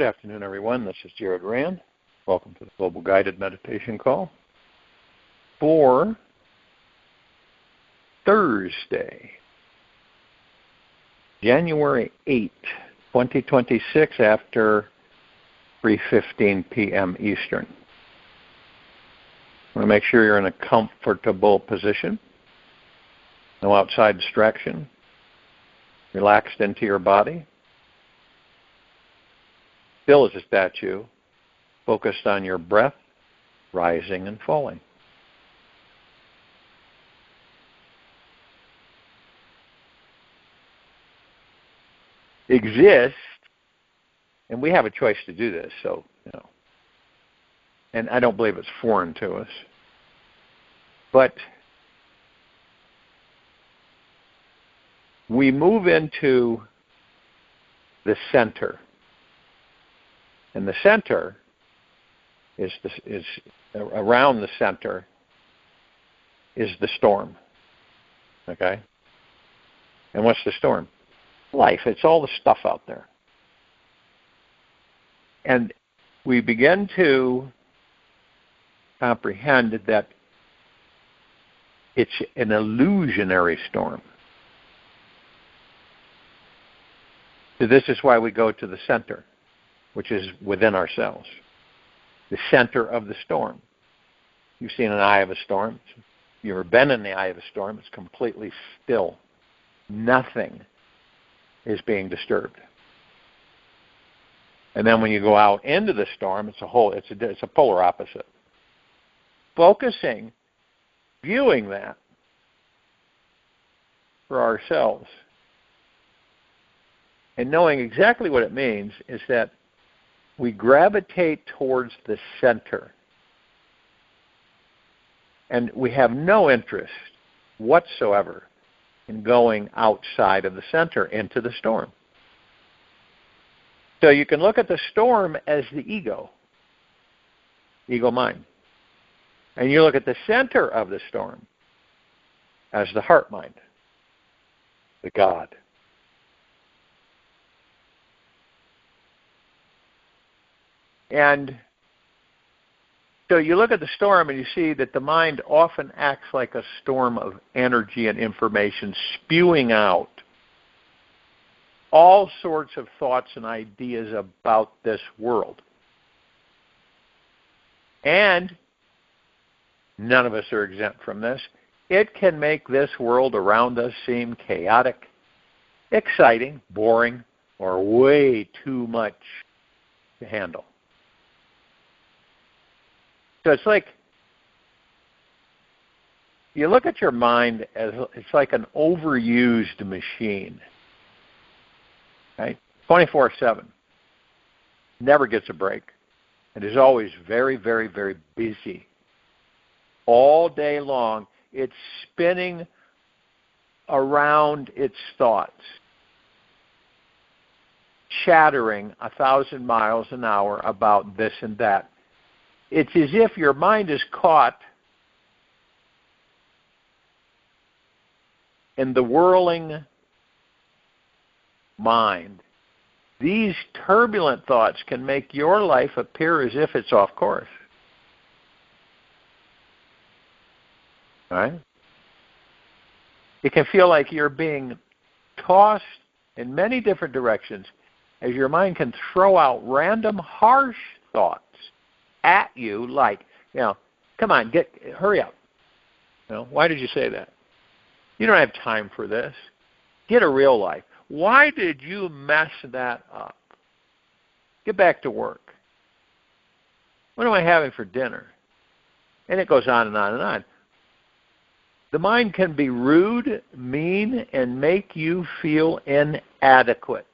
Good afternoon, everyone. This is Jared Rand. Welcome to the Global Guided Meditation Call for Thursday, January 8, 2026, after 3:15 p.m. Eastern. I want to make sure you're in a comfortable position. No outside distraction. Relaxed into your body. Still as a statue, focused on your breath, rising and falling. Exist, and we have a choice to do this, so, and I don't believe it's foreign to us. But we move into the center. And the center is around the center is the storm. Okay? And what's the storm? Life. It's all the stuff out there. And we begin to comprehend that it's an illusionary storm. So this is why we go to the center, which is within ourselves, the center of the storm. You've seen an eye of a storm. If you've ever been in the eye of a storm, it's completely still. Nothing is being disturbed. And then when you go out into the storm, it's a polar opposite. Focusing, viewing that for ourselves, and knowing exactly what it means is that we gravitate towards the center. And we have no interest whatsoever in going outside of the center into the storm. So you can look at the storm as the ego mind. And you look at the center of the storm as the heart mind, the God. And so you look at the storm and you see that the mind often acts like a storm of energy and information spewing out all sorts of thoughts and ideas about this world. And none of us are exempt from this. It can make this world around us seem chaotic, exciting, boring, or way too much to handle. So it's like you look at your mind as it's like an overused machine, right? 24/7, never gets a break, and is always very, very, very busy. All day long, it's spinning around its thoughts, chattering 1,000 miles an hour about this and that. It's as if your mind is caught in the whirling mind. These turbulent thoughts can make your life appear as if it's off course. Right? It can feel like you're being tossed in many different directions as your mind can throw out random harsh thoughts at you like, come on, hurry up. Why did you say that? You don't have time for this. Get a real life. Why did you mess that up? Get back to work. What am I having for dinner? And it goes on and on and on. The mind can be rude, mean, and make you feel inadequate.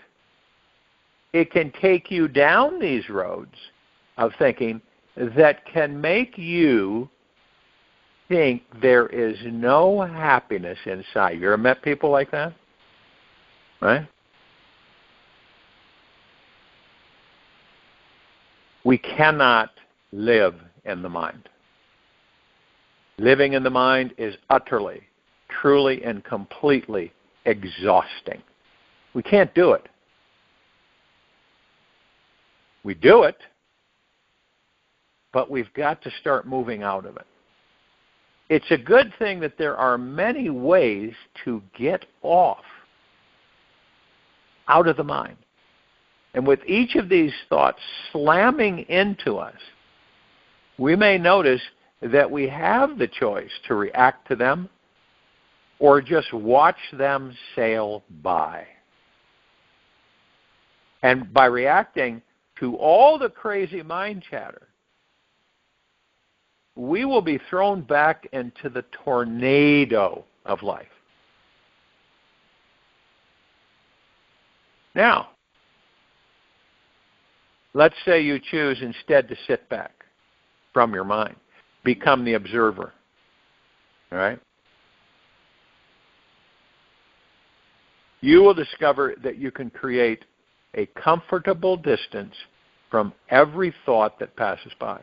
It can take you down these roads of thinking that can make you think there is no happiness inside. You ever met people like that? Right? We cannot live in the mind. Living in the mind is utterly, truly, and completely exhausting. We can't do it. We do it, but we've got to start moving out of it. It's a good thing that there are many ways to get off out of the mind. And with each of these thoughts slamming into us, we may notice that we have the choice to react to them or just watch them sail by. And by reacting to all the crazy mind chatter, we will be thrown back into the tornado of life. Now, let's say you choose instead to sit back from your mind, become the observer. All right? You will discover that you can create a comfortable distance from every thought that passes by.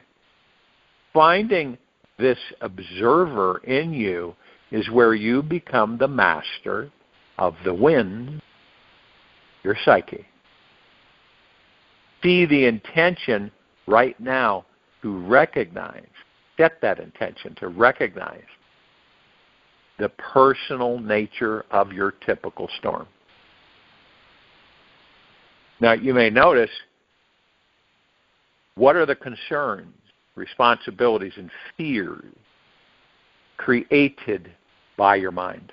Finding this observer in you is where you become the master of the wind, your psyche. See the intention right now to recognize, set that intention to recognize the personal nature of your typical storm. Now, you may notice, what are the concerns, responsibilities, and fears created by your mind?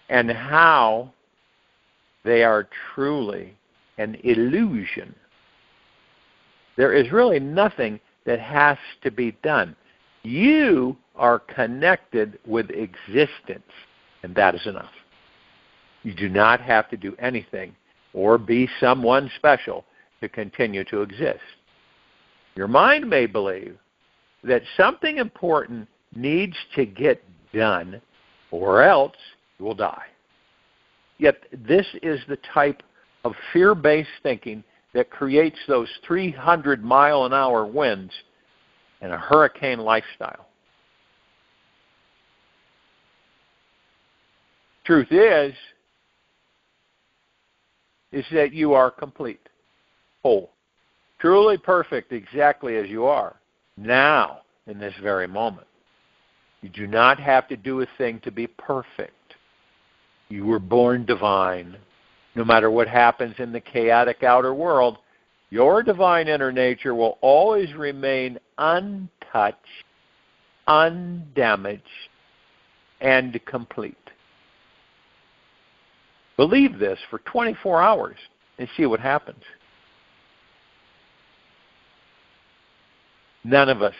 And how they are truly an illusion. There is really nothing that has to be done. You are connected with existence, and that is enough. You do not have to do anything or be someone special to continue to exist. Your mind may believe that something important needs to get done or else you will die. Yet this is the type of fear-based thinking that creates those 300-mile-an-hour winds and a hurricane lifestyle. Truth is that you are complete, whole, truly perfect exactly as you are, now, in this very moment. You do not have to do a thing to be perfect. You were born divine. No matter what happens in the chaotic outer world, your divine inner nature will always remain untouched, undamaged, and complete. Believe this for 24 hours and see what happens. None of us,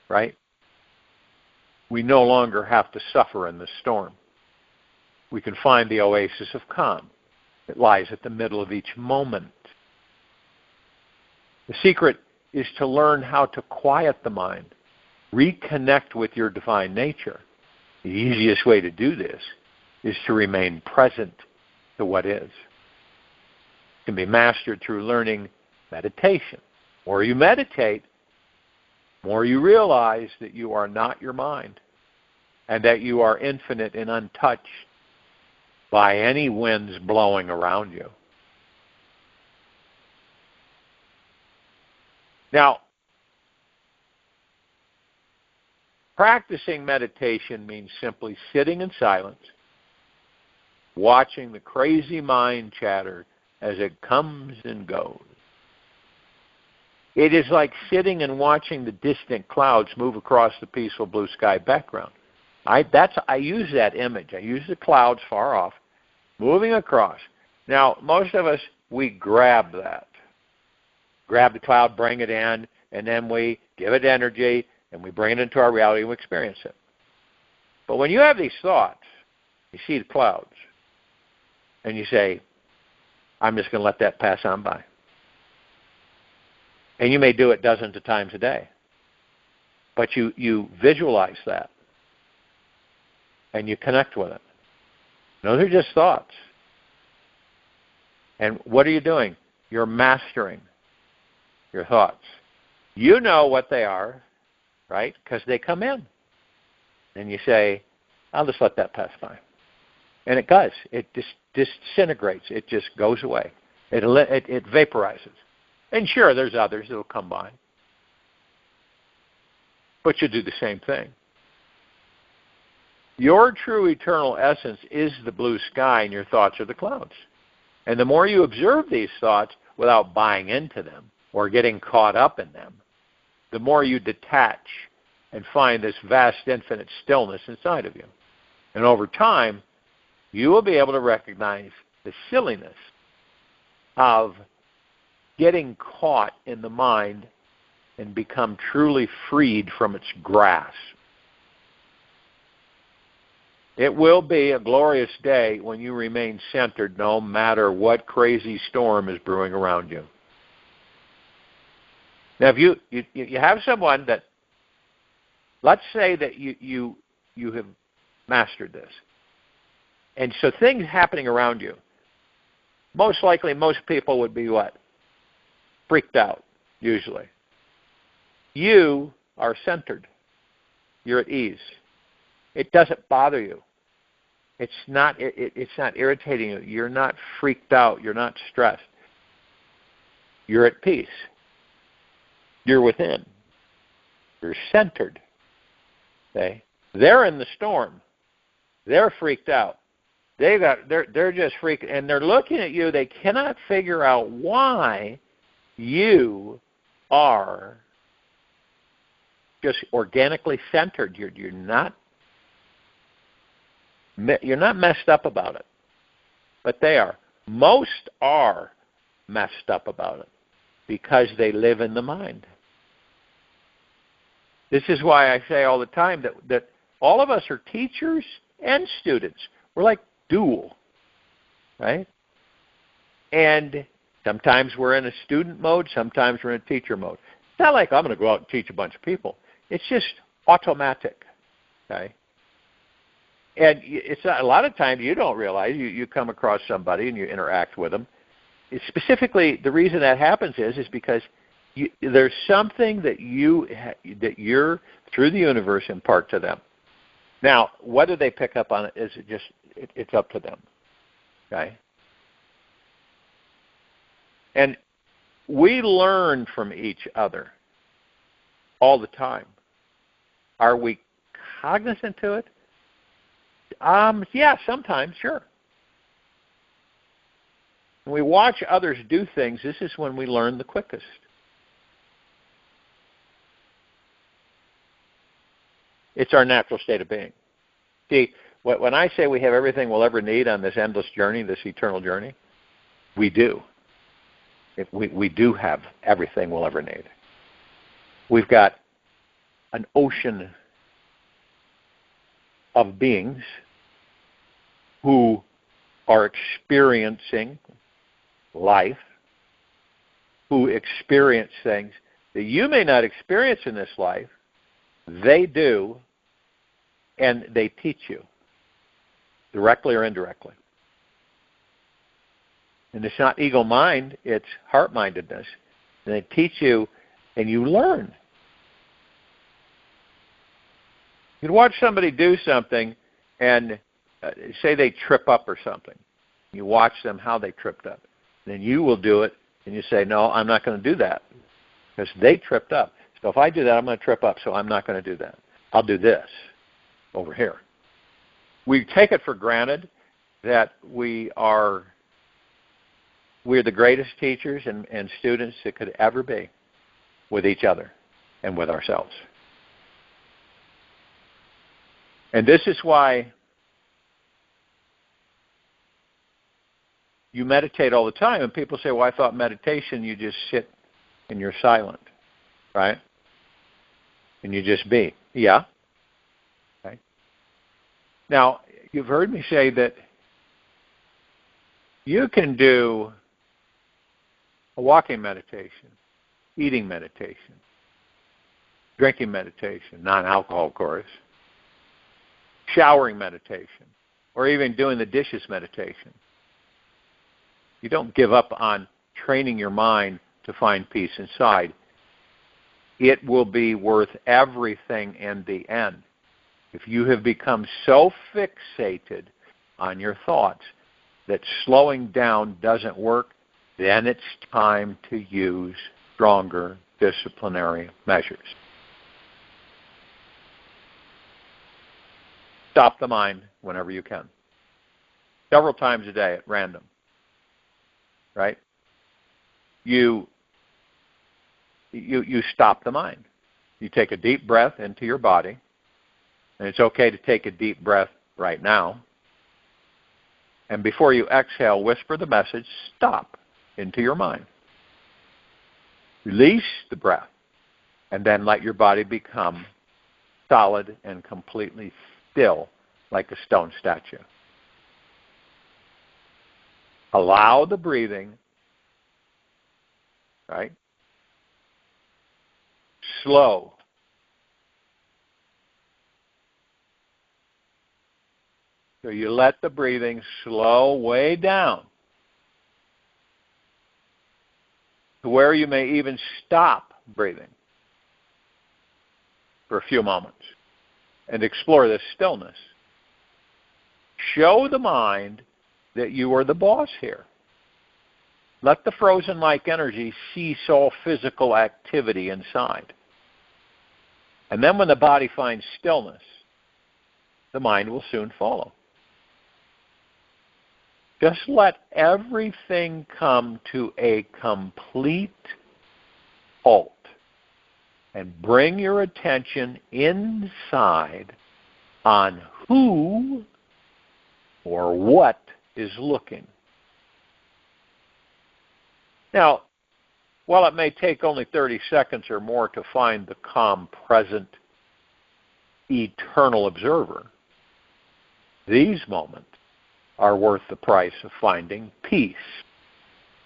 right? We no longer have to suffer in the storm. We can find the oasis of calm that lies at the middle of each moment. The secret is to learn how to quiet the mind, reconnect with your divine nature. The easiest way to do this is to remain present to what is. It can be mastered through learning meditation. The more you meditate, the more you realize that you are not your mind and that you are infinite and untouched by any winds blowing around you. Now, practicing meditation means simply sitting in silence, watching the crazy mind chatter as it comes and goes. It is like sitting and watching the distant clouds move across the peaceful blue sky background. I use that image. I use the clouds far off, moving across. Now, most of us, we grab that. Grab the cloud, bring it in, and then we give it energy, and we bring it into our reality and we experience it. But when you have these thoughts, you see the clouds, and you say, I'm just going to let that pass on by. And you may do it dozens of times a day. But you visualize that, and you connect with it. Those are just thoughts. And what are you doing? You're mastering your thoughts. You know what they are, right? Because they come in. And you say, I'll just let that pass by. And it does. It just disintegrates. It just goes away. It vaporizes. And sure, there's others that will come by. But you do the same thing. Your true eternal essence is the blue sky, and your thoughts are the clouds. And the more you observe these thoughts without buying into them or getting caught up in them, the more you detach and find this vast, infinite stillness inside of you. And over time, you will be able to recognize the silliness of getting caught in the mind and become truly freed from its grasp. It will be a glorious day when you remain centered no matter what crazy storm is brewing around you. Now, if you have someone that, let's say that you have mastered this, and so things happening around you, most likely most people would be what? Freaked out, usually. You are centered. You're at ease. It doesn't bother you. It's not irritating you. You're not freaked out. You're not stressed. You're at peace. You're within. You're centered. Okay? They're in the storm. They're freaked out. They're just freaked, and they're looking at you. They cannot figure out why you are just organically centered. You're not messed up about it, but they are. Most are messed up about it because they live in the mind. This is why I say all the time that all of us are teachers and students. We're like dual, right? And sometimes we're in a student mode, sometimes we're in a teacher mode. It's not like I'm going to go out and teach a bunch of people. It's just automatic, okay? And it's not, a lot of times you don't realize, you come across somebody and you interact with them. Specifically, the reason that happens is because there's something that you're through the universe impart to them. Now, whether they pick up on it is it's up to them, okay? And we learn from each other all the time. Are we cognizant to it? Yeah, sometimes, sure. When we watch others do things, this is when we learn the quickest. It's our natural state of being. See, when I say we have everything we'll ever need on this endless journey, this eternal journey, we do. We do have everything we'll ever need. We've got an ocean of beings who are experiencing life, who experience things that you may not experience in this life. They do, and they teach you, directly or indirectly. And it's not ego-mind, it's heart-mindedness. And they teach you, and you learn. You can watch somebody do something, and say they trip up or something. You watch them how they tripped up. Then you will do it, and you say, no, I'm not going to do that, because they tripped up. So if I do that, I'm going to trip up, so I'm not going to do that. I'll do this over here. We take it for granted that we're the greatest teachers and students that could ever be with each other and with ourselves. And this is why you meditate all the time. And people say, well, I thought meditation, you just sit and you're silent, right? And you just be. Yeah. Okay. Now, you've heard me say that you can do a walking meditation, eating meditation, drinking meditation, non-alcohol, of course, showering meditation, or even doing the dishes meditation. You don't give up on training your mind to find peace inside. It will be worth everything in the end. If you have become so fixated on your thoughts that slowing down doesn't work, then it's time to use stronger disciplinary measures. Stop the mind whenever you can. Several times a day at random. Right? You stop the mind. You take a deep breath into your body, and it's okay to take a deep breath right now. And before you exhale, whisper the message, stop, into your mind. Release the breath, and then let your body become solid and completely still like a stone statue. Allow the breathing, right? Slow. So you let the breathing slow way down to where you may even stop breathing for a few moments and explore this stillness. Show the mind that you are the boss here. Let the frozen-like energy cease all physical activity inside. And then when the body finds stillness, the mind will soon follow. Just let everything come to a complete halt and bring your attention inside on who or what is looking. Now, while it may take only 30 seconds or more to find the calm, present, eternal observer, these moments are worth the price of finding peace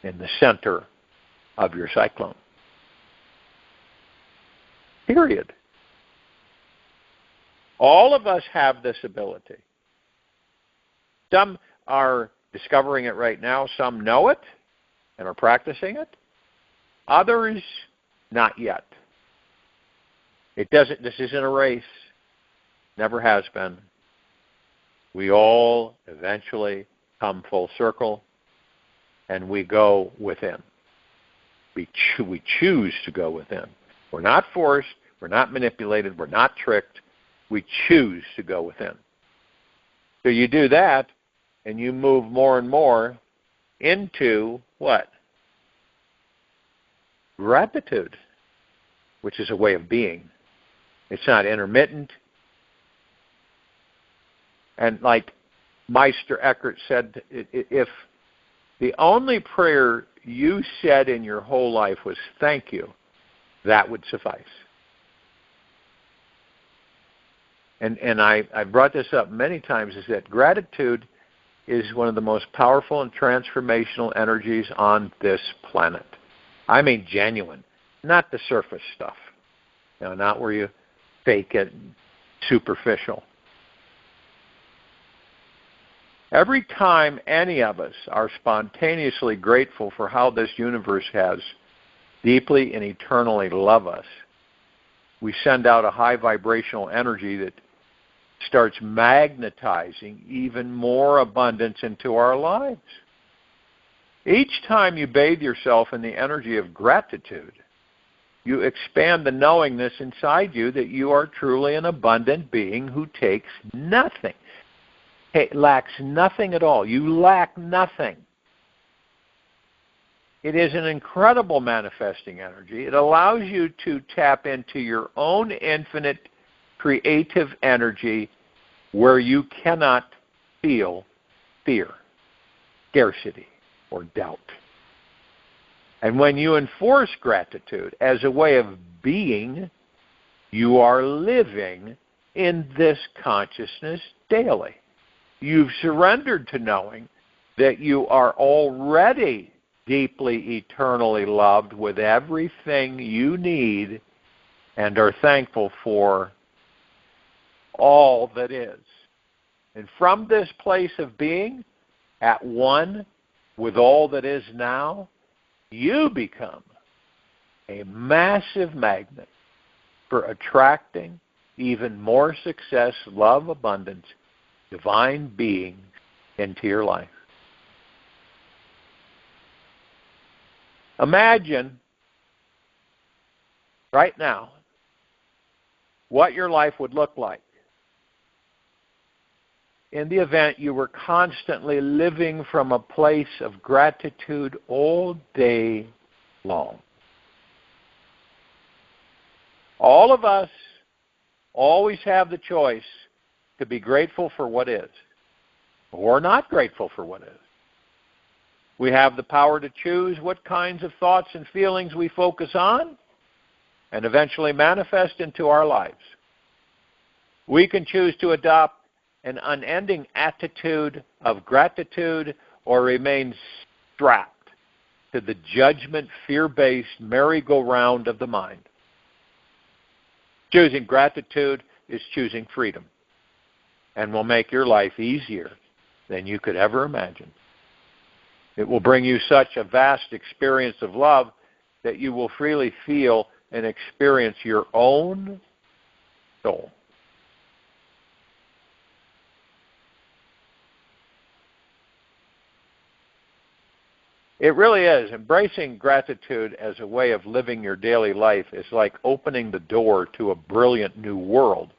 in the center of your cyclone. Period. All of us have this ability. Some are discovering it right now. Some know it and are practicing it. Others, not yet. This isn't a race. Never has been. We all eventually come full circle, and we go within. We choose to go within. We're not forced. We're not manipulated. We're not tricked. We choose to go within. So you do that, and you move more and more into what? Gratitude, which is a way of being. It's not intermittent. And like Meister Eckhart said, if the only prayer you said in your whole life was thank you, that would suffice. And I brought this up many times, is that gratitude is one of the most powerful and transformational energies on this planet. I mean genuine, not the surface stuff. Not where you fake it, superficial. Every time any of us are spontaneously grateful for how this universe has deeply and eternally loved us, we send out a high vibrational energy that starts magnetizing even more abundance into our lives. Each time you bathe yourself in the energy of gratitude, you expand the knowingness inside you that you are truly an abundant being who takes nothing. It lacks nothing at all. You lack nothing. It is an incredible manifesting energy. It allows you to tap into your own infinite creative energy where you cannot feel fear, scarcity, or doubt. And when you enforce gratitude as a way of being, you are living in this consciousness daily. You've surrendered to knowing that you are already deeply, eternally loved with everything you need and are thankful for all that is. And from this place of being at one with all that is now, you become a massive magnet for attracting even more success, love, abundance, divine being into your life. Imagine right now what your life would look like in the event you were constantly living from a place of gratitude all day long. All of us always have the choice to be grateful for what is, or not grateful for what is. We have the power to choose what kinds of thoughts and feelings we focus on and eventually manifest into our lives. We can choose to adopt an unending attitude of gratitude or remain strapped to the judgment, fear-based merry-go-round of the mind. Choosing gratitude is choosing freedom and will make your life easier than you could ever imagine. It will bring you such a vast experience of love that you will freely feel and experience your own soul. It really is. Embracing gratitude as a way of living your daily life is like opening the door to a brilliant new world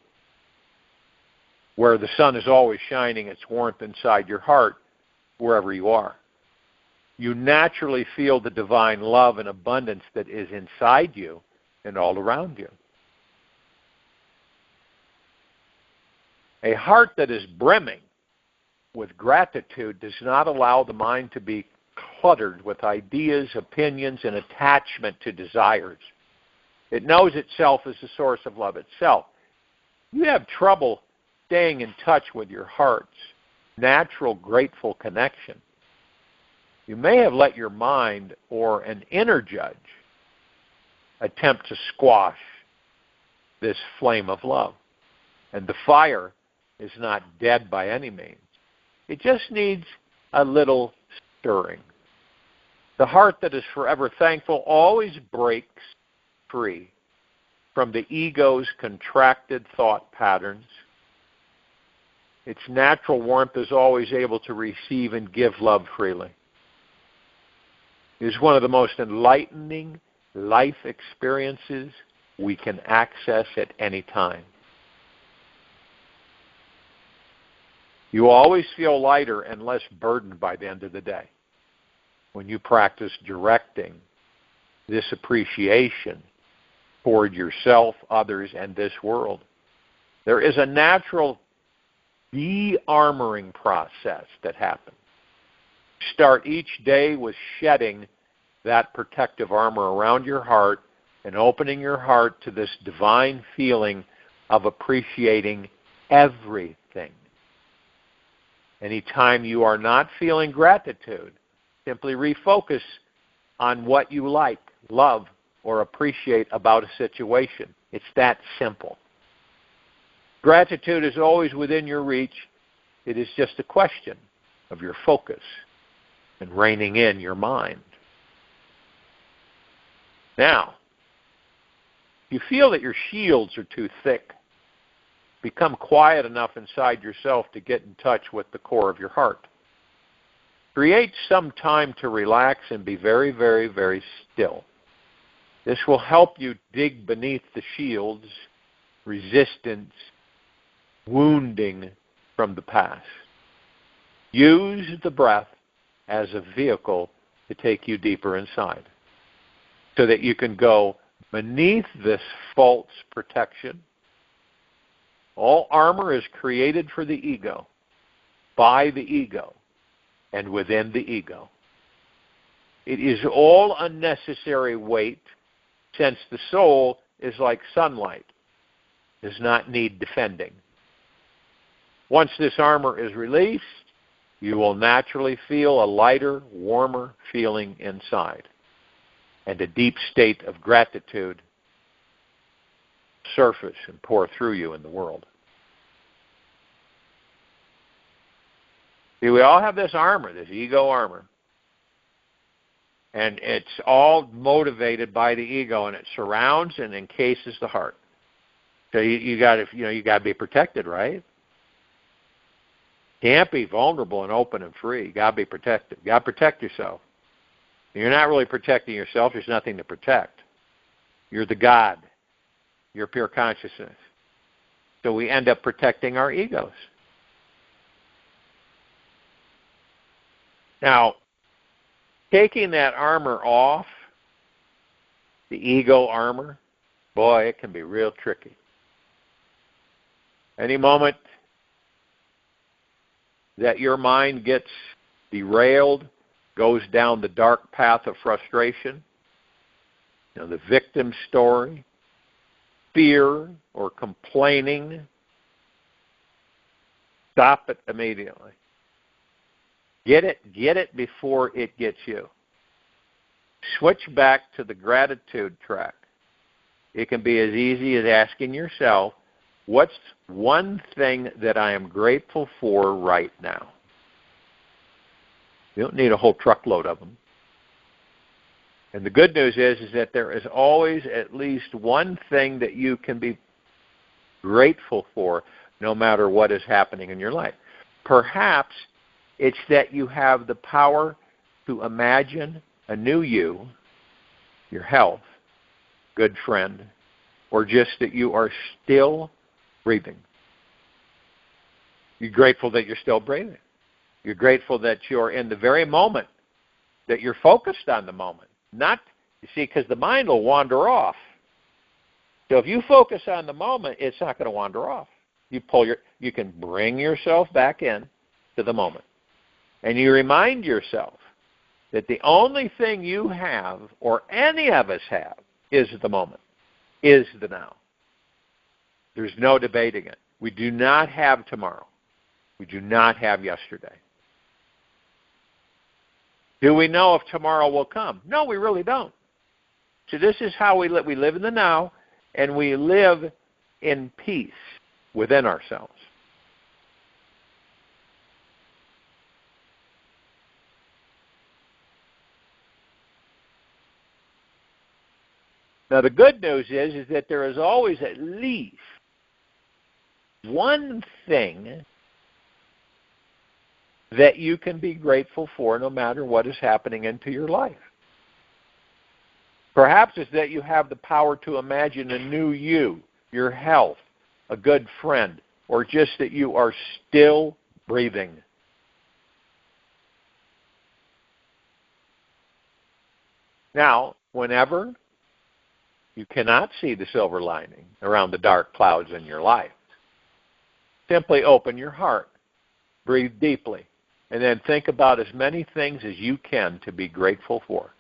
where the sun is always shining its warmth inside your heart wherever you are. You naturally feel the divine love and abundance that is inside you and all around you. A heart that is brimming with gratitude does not allow the mind to be cluttered with ideas, opinions, and attachment to desires. It knows itself as the source of love itself. You have trouble staying in touch with your heart's natural, grateful connection. You may have let your mind or an inner judge attempt to squash this flame of love. And the fire is not dead by any means. It just needs a little stirring. The heart that is forever thankful always breaks free from the ego's contracted thought patterns. Its natural warmth is always able to receive and give love freely. It is one of the most enlightening life experiences we can access at any time. You always feel lighter and less burdened by the end of the day when you practice directing this appreciation toward yourself, others, and this world. There is a natural de-armoring process that happens. Start each day with shedding that protective armor around your heart and opening your heart to this divine feeling of appreciating everything. Anytime you are not feeling gratitude, simply refocus on what you like, love, or appreciate about a situation. It's that simple. Gratitude is always within your reach. It is just a question of your focus and reining in your mind. Now, if you feel that your shields are too thick, become quiet enough inside yourself to get in touch with the core of your heart. Create some time to relax and be very, very, very still. This will help you dig beneath the shields, resistance, wounding from the past. Use the breath as a vehicle to take you deeper inside so that you can go beneath this false protection. All armor is created for the ego, by the ego, and within the ego. It is all unnecessary weight, since the soul is like sunlight, does not need defending. Once this armor is released, you will naturally feel a lighter, warmer feeling inside, and a deep state of gratitude surface and pour through you in the world. See, we all have this armor, this ego armor. And it's all motivated by the ego, and it surrounds and encases the heart. So you got to be protected, right? Can't be vulnerable and open and free. You got to be protected. You got to protect yourself. You're not really protecting yourself. There's nothing to protect. You're the God. You're pure consciousness. So we end up protecting our egos. Now, taking that armor off, the ego armor, boy, it can be real tricky. Any moment that your mind gets derailed, goes down the dark path of frustration, the victim story, fear, or complaining, stop it immediately. Get it before it gets you. Switch back to the gratitude track. It can be as easy as asking yourself, what's one thing that I am grateful for right now? You don't need a whole truckload of them. And the good news is that there is always at least one thing that you can be grateful for no matter what is happening in your life. Perhaps it's that you have the power to imagine a new you, your health, good friend, or just that you are still breathing. You're grateful that you're still breathing. You're grateful that you're in the very moment, that you're focused on the moment. Not, you see, because the mind will wander off. So if you focus on the moment, it's not going to wander off. You can bring yourself back in to the moment. And you remind yourself that the only thing you have, or any of us have, is the moment, is the now. There's no debating it. We do not have tomorrow. We do not have yesterday. Do we know if tomorrow will come? No, we really don't. So this is how we live. We live in the now, and we live in peace within ourselves. Now, the good news is that there is always at least one thing that you can be grateful for no matter what is happening into your life. Perhaps it's that you have the power to imagine a new you, your health, a good friend, or just that you are still breathing. Now, whenever you cannot see the silver lining around the dark clouds in your life, simply open your heart, breathe deeply, and then think about as many things as you can to be grateful for.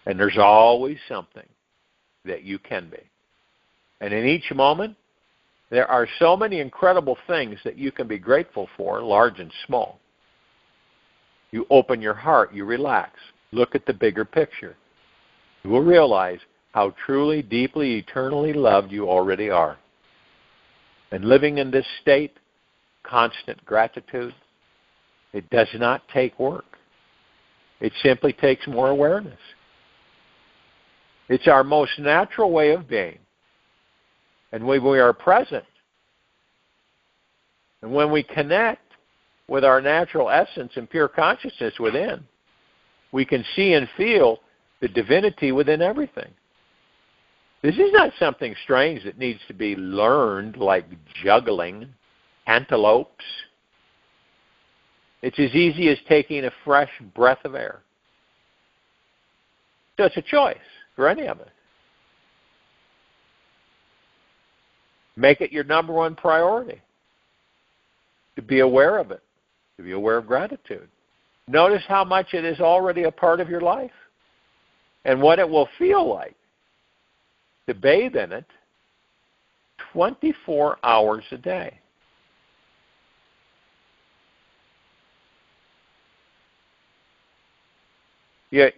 And there's always something that you can be. And in each moment, there are so many incredible things that you can be grateful for, large and small. You open your heart, you relax, look at the bigger picture. You will realize how truly, deeply, eternally loved you already are. And living in this state, constant gratitude, it does not take work. It simply takes more awareness. It's our most natural way of being. And when we are present, and when we connect with our natural essence and pure consciousness within, we can see and feel the divinity within everything. This is not something strange that needs to be learned like juggling antelopes. It's as easy as taking a fresh breath of air. So it's a choice for any of us. Make it your number one priority to be aware of it, to be aware of gratitude. Notice how much it is already a part of your life and what it will feel like to bathe in it 24 hours a day. Some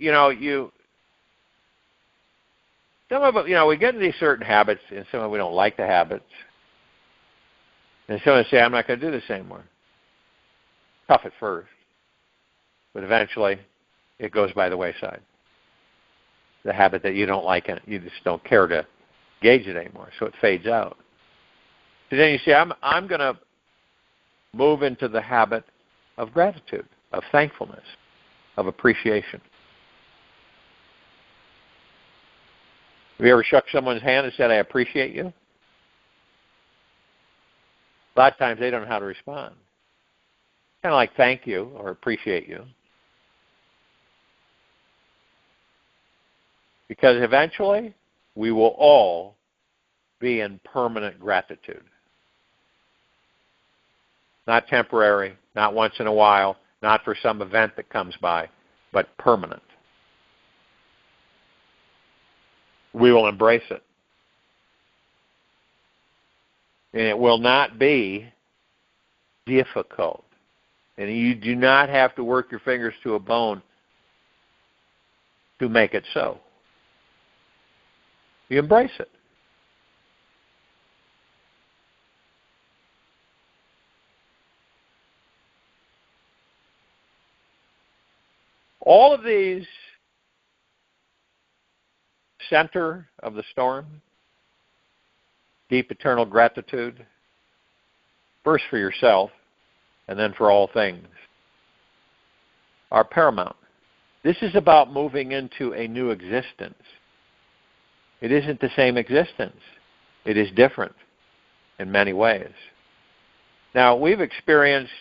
of it, we get into these certain habits, and some of we don't like the habits. And some of us say, I'm not going to do this anymore. Tough at first, but eventually it goes by the wayside. The habit that you don't like, and you just don't care to gauge it anymore, so it fades out. So then you say, I'm going to move into the habit of gratitude, of thankfulness, of appreciation. Have you ever shook someone's hand and said, I appreciate you? A lot of times they don't know how to respond. Kind of like thank you or appreciate you. Because eventually we will all be in permanent gratitude. Not temporary, not once in a while, not for some event that comes by, but permanent. We will embrace it. And it will not be difficult. And you do not have to work your fingers to a bone to make it so. You embrace it. All of these center of the storm, deep eternal gratitude, first for yourself and then for all things, are paramount. This is about moving into a new existence. It isn't the same existence. It is different in many ways. Now, we've experienced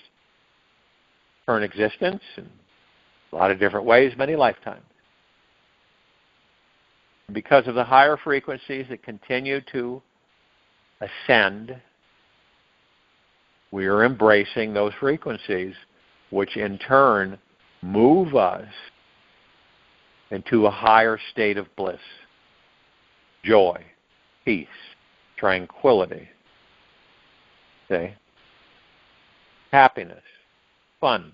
current existence in a lot of different ways, many lifetimes. Because of the higher frequencies that continue to ascend, we are embracing those frequencies, which in turn move us into a higher state of bliss, joy, peace, tranquility, okay? Happiness, fun.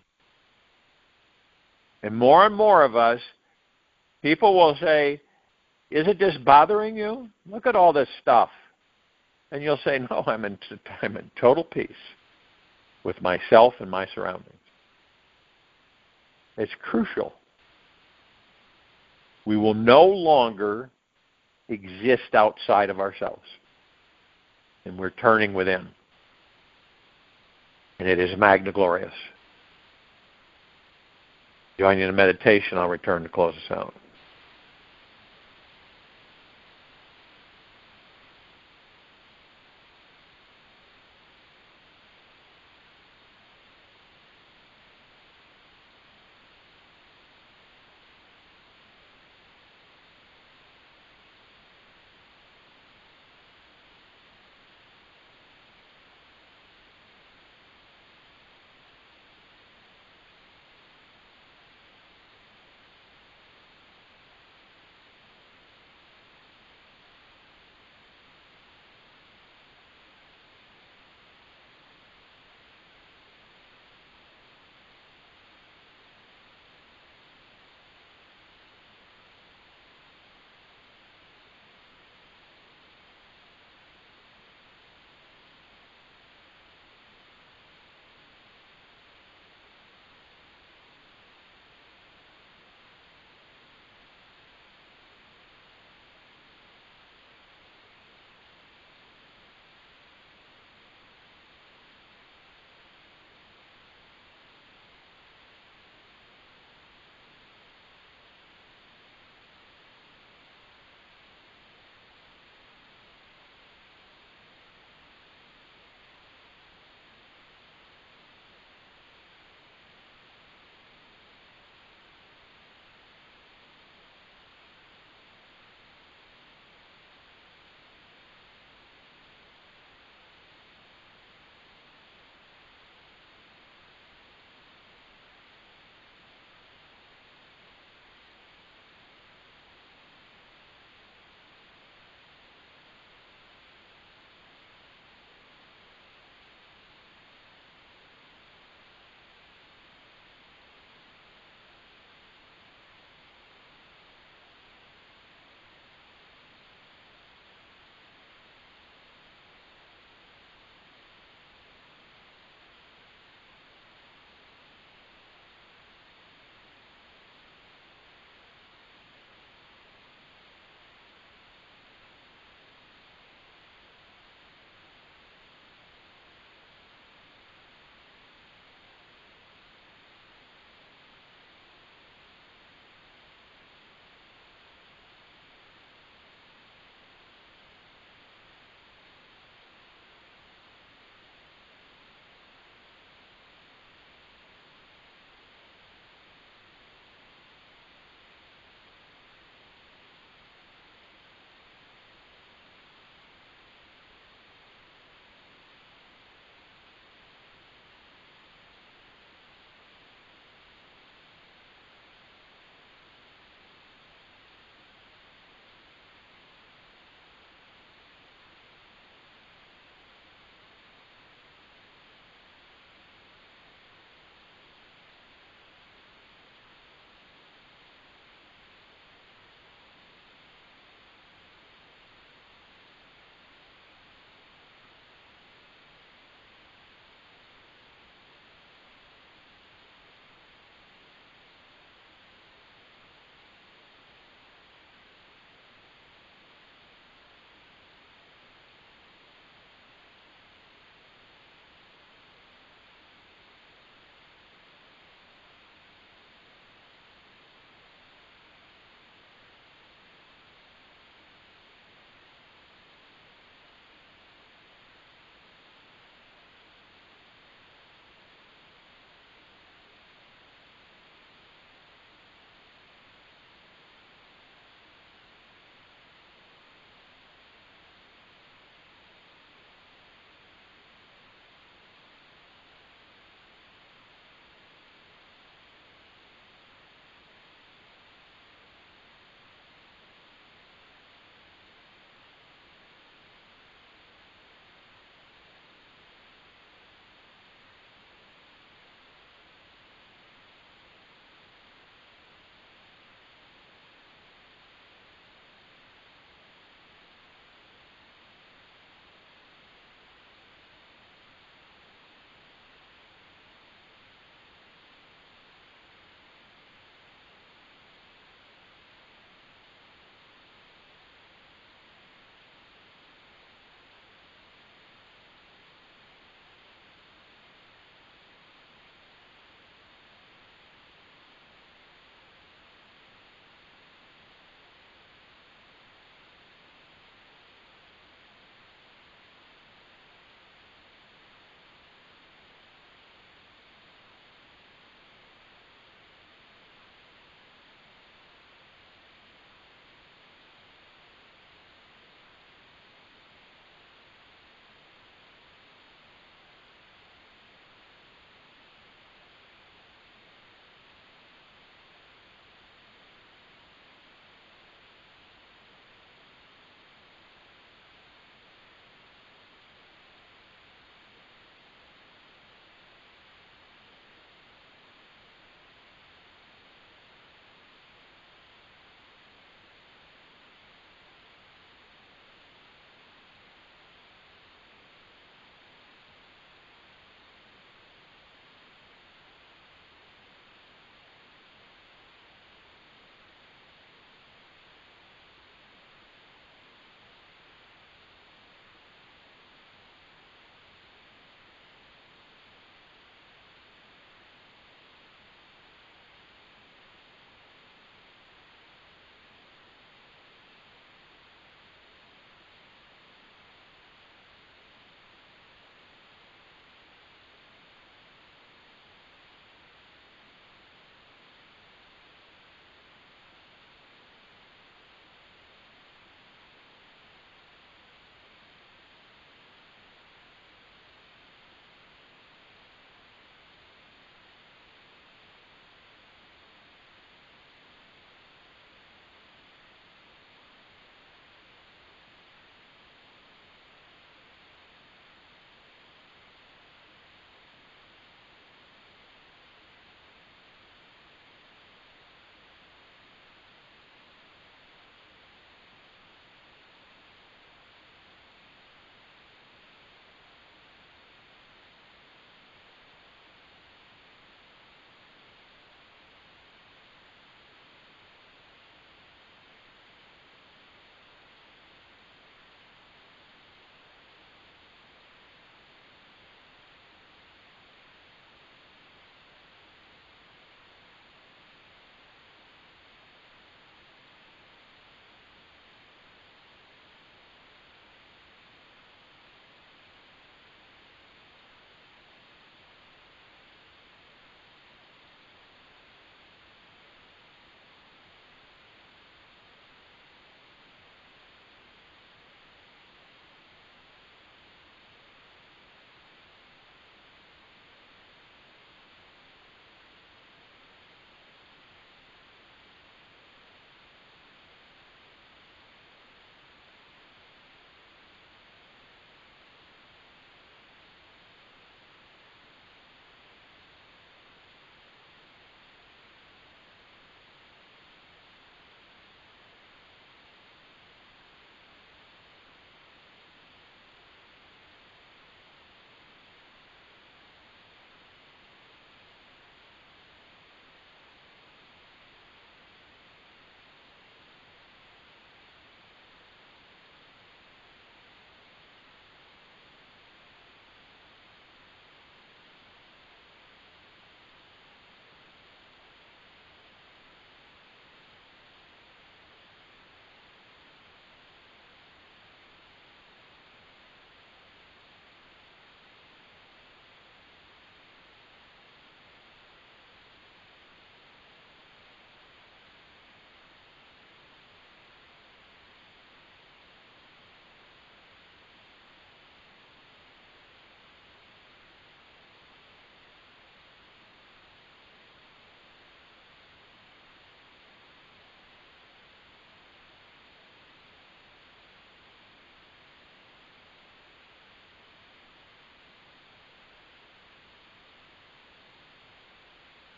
And more of us, people will say, is it just bothering you? Look at all this stuff. And you'll say, no, I'm in total peace with myself and my surroundings. It's crucial. We will no longer exist outside of ourselves. And we're turning within. And it is magna glorious. Join you in a meditation. I'll return to close us out.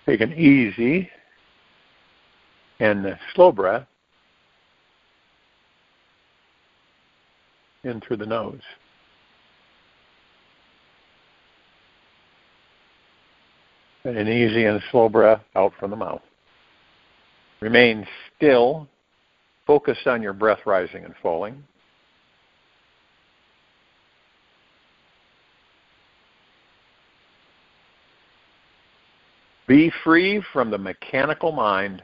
Take an easy and slow breath in through the nose. And an easy and slow breath out from the mouth. Remain still. Focus on your breath rising and falling. Be free from the mechanical mind.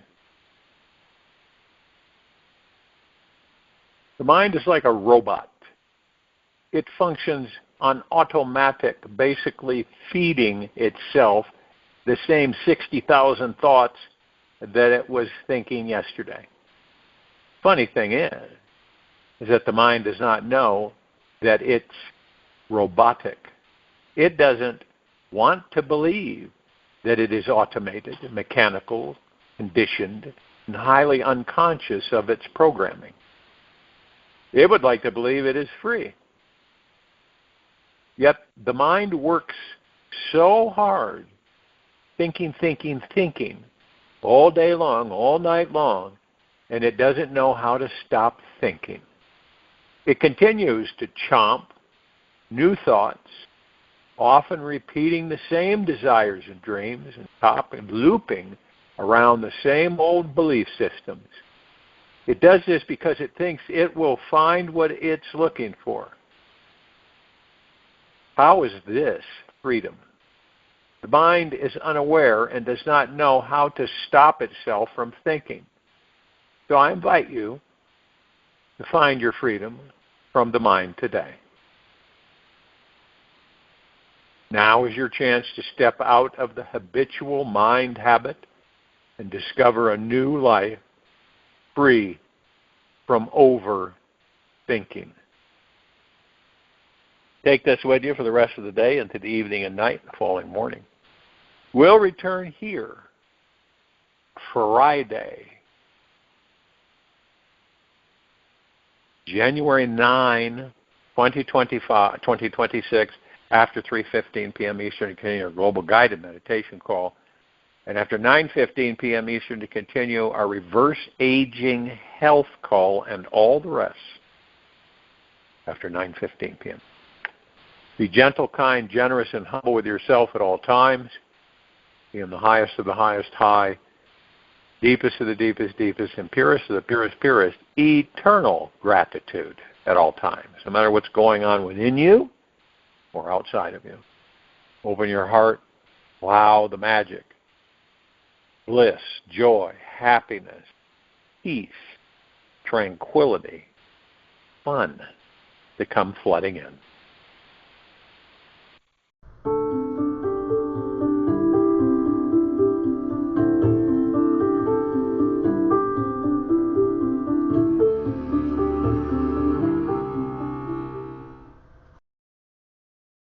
The mind is like a robot. It functions on automatic, basically feeding itself the same 60,000 thoughts that it was thinking yesterday. Funny thing is that the mind does not know that it's robotic. It doesn't want to believe that it is automated, mechanical, conditioned, and highly unconscious of its programming. It would like to believe it is free. Yet the mind works so hard, thinking, all day long, all night long, and it doesn't know how to stop thinking. It continues to chomp new thoughts, often repeating the same desires and dreams and looping around the same old belief systems. It does this because it thinks it will find what it's looking for. How is this freedom? The mind is unaware and does not know how to stop itself from thinking. So I invite you to find your freedom from the mind today. Now is your chance to step out of the habitual mind habit and discover a new life free from overthinking. Take this with you for the rest of the day into the evening and night and the following morning. We'll return here Friday, January 9, 2026, after 3:15 p.m. Eastern to continue our global guided meditation call, and after 9:15 p.m. Eastern to continue our reverse aging health call and all the rest after 9:15 p.m. Be gentle, kind, generous, and humble with yourself at all times. Be in the highest of the highest high, deepest of the deepest deepest, and purest of the purest purest, eternal gratitude at all times, no matter what's going on within you or outside of you. Open your heart, allow the magic, bliss, joy, happiness, peace, tranquility, fun to come flooding in.